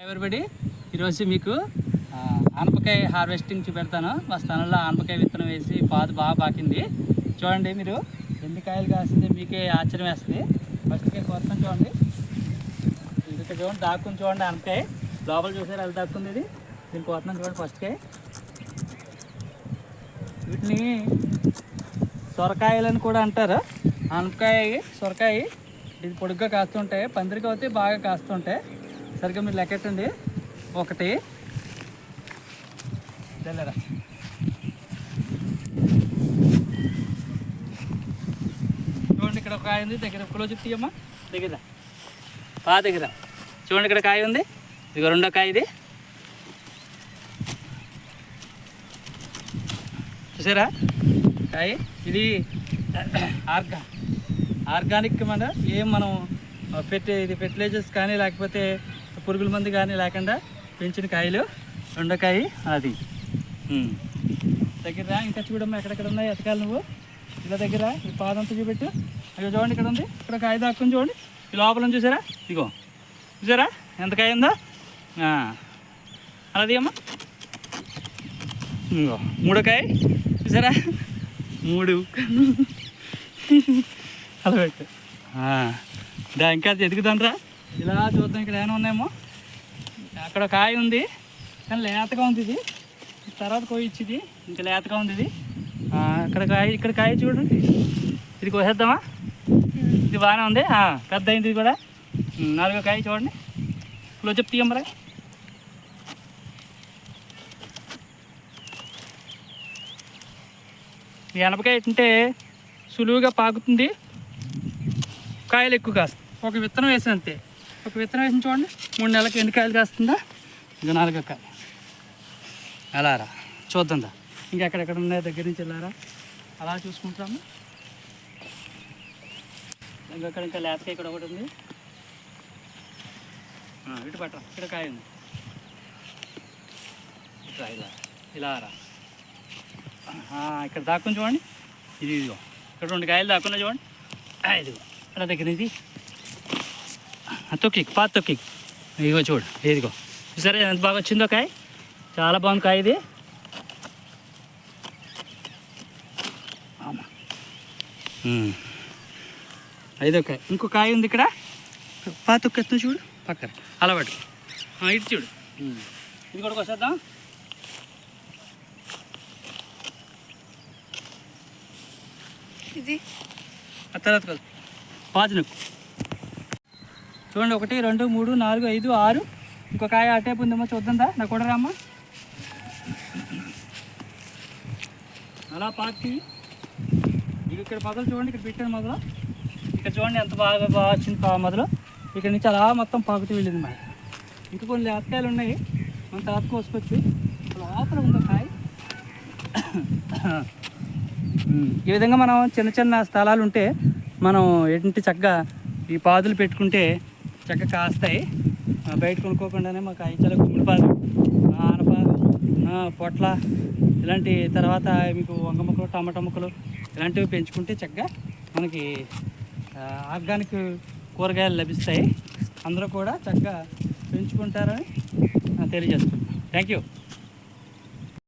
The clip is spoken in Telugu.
ఎవరిబడి ఈరోజు మీకు ఆనపకాయ హార్వెస్టింగ్ చూపెడతాను. మా స్థలంలో ఆనపకాయ విత్తనం వేసి పాదు బాగా పాకింది. చూడండి, మీరు ఎన్ని కాయలు కాస్తుంది మీకే ఆశ్చర్యం వేస్తుంది. ఫస్ట్ కాయ కోస్తాం చూడండి. ఇక్కడ చూడండి, దాక్కుని చూడండి ఆనపకాయ లోపల చూసారు అది దాక్కుంది. ఇది దీన్ని కోస్తున్నాం చూడండి. ఫస్ట్ కాయ వీటిని సొరకాయలని కూడా అంటారు. ఆనపకాయ సొరకాయ ఇది పొడుగ్గా కాస్తుంటాయి, పందిరికి అయితే బాగా కాస్తుంటాయి. సరిగ్గా మీరు లెక్కెట్టండి. ఒకటి తెల్లరా చూడండి, ఇక్కడ ఒక కాయ ఉంది. దగ్గర క్లోజ్ తీయమ్మా, దగ్గర దగ్గర చూడండి, ఇక్కడ కాయ ఉంది. ఇది రెండో కాయ. ఇది చూసారా కాయ? ఇది ఆర్గానిక్ మన మనం ఇది ఫెర్టిలైజర్స్ కానీ లేకపోతే పురుగుల మందు కానీ లేకుండా పెంచిన కాయలు. రెండో కాయ అది దగ్గర. ఇంకా చూడమ్మా ఎక్కడెక్కడ ఉన్నాయి ఎతకాలి నువ్వు. ఇలా దగ్గర ఈ పాదంతా చూపెట్టు. అయ్యో చూడండి, ఇక్కడ ఉంది. ఇక్కడ కాయ దాక్కుని చూడండి. ఈ లోపల చూసారా? ఇగో చూసారా ఎంత కాయ ఉందో. అలాది అమ్మా. ఇంకో మూడో కాయ చూసారా? మూడు అలా పెట్టు. ఇంకా ఎదుగుతానరా. ఇలా చూద్దాం, ఇక్కడ ఏమైనా ఉన్నాయేమో. అక్కడ కాయ ఉంది కానీ లేతగా ఉంది. ఇది తర్వాత కోయిచ్చింది, ఇంకా లేతగా ఉంది. ఇది అక్కడ కాయ, ఇక్కడ కాయ చూడండి. ఇది కోసేద్దామా? ఇది బాగానే ఉంది, పెద్ద అయింది. ఇది కూడా నాలుగో కాయ చూడండి. ఇప్పుడు చెప్పి తీయమ్మరా. ఈ అనపకాయ తింటే సులువుగా పాకుతుంది, కాయలు ఎక్కువ కాస్తాయి. ఒక విత్తనం వేసిన అంతే. ఒక విత్తనం వేసిన చూడండి, 3 నెలలకు ఎన్ని కాయలు కాస్తుందా? ఇక 4వ కాయ. అలా రా చూద్దాందా. ఇంకెక్కడెక్కడ ఉన్నాయో దగ్గర నుంచి వెళ్ళారా అలా చూసుకుంటాము. ఇంకా లేతకాయ ఇక్కడ ఒకటి ఉంది. ఇటు పట్టరా, ఇక్కడ కాయ ఉంది. ఇట్లా ఇలా రా. ఇక్కడ దాక్కుని చూడండి. ఇదిగో ఇక్కడ 2 కాయలు దాక్కున్నా చూడండి. ఇదిగో అలా దగ్గర ఇది తొక్కి పాత తొక్కి. ఇదిగో చూడు, ఇదిగో సరే ఎంత బాగా వచ్చిందో కాయ. చాలా బాగుంది కాయ ఇది. ఐదో కాయ. ఇంకో కాయ ఉంది ఇక్కడ. పాత తొక్కేస్తా చూడు పక్కన. అలా పట్టు. ఇటు చూడు. ఇది కూడా కోసేద్దాం. ఇది ఆ తర్వాత కాదు, పాజనకు చూడండి. 1 2 3 4 5 6. ఇంకో కాయ అటేపు ఉందమ్మా, చూద్దాందా. నాకు కూడా రామ్మా. అలా పాకి ఇక్కడ మొదలు చూడండి. ఇక్కడ పెట్టాను మొదలు. ఇక్కడ చూడండి ఎంత బాగా వచ్చింది మొదలు. ఇక్కడ నుంచి అలా మొత్తం పాకుతూ వెళ్ళింది మాట. ఇంకా కొన్ని లేతకాయలు ఉన్నాయి, మనం తర్వాత కోసుకోవచ్చు. లోపల ఉందో కాయ. ఈ విధంగా మనం చిన్న చిన్న స్థలాలు ఉంటే మనం ఏంటంటే చక్కగా ఈ పాదులు పెట్టుకుంటే చక్కగా కాస్తాయి. బయట కొనుక్కోకుండానే మాకు చాలా గుమ్మడి పాదు, ఆనపాదు, పొట్ల ఇలాంటి, తర్వాత మీకు వంగ మొక్కలు, టమాటా మొక్కలు ఇలాంటివి పెంచుకుంటే చక్కగా మనకి ఆర్గానిక్ కూరగాయలు లభిస్తాయి. అందరూ కూడా చక్కగా పెంచుకుంటారని తెలియజేస్తున్నాను. Thank you.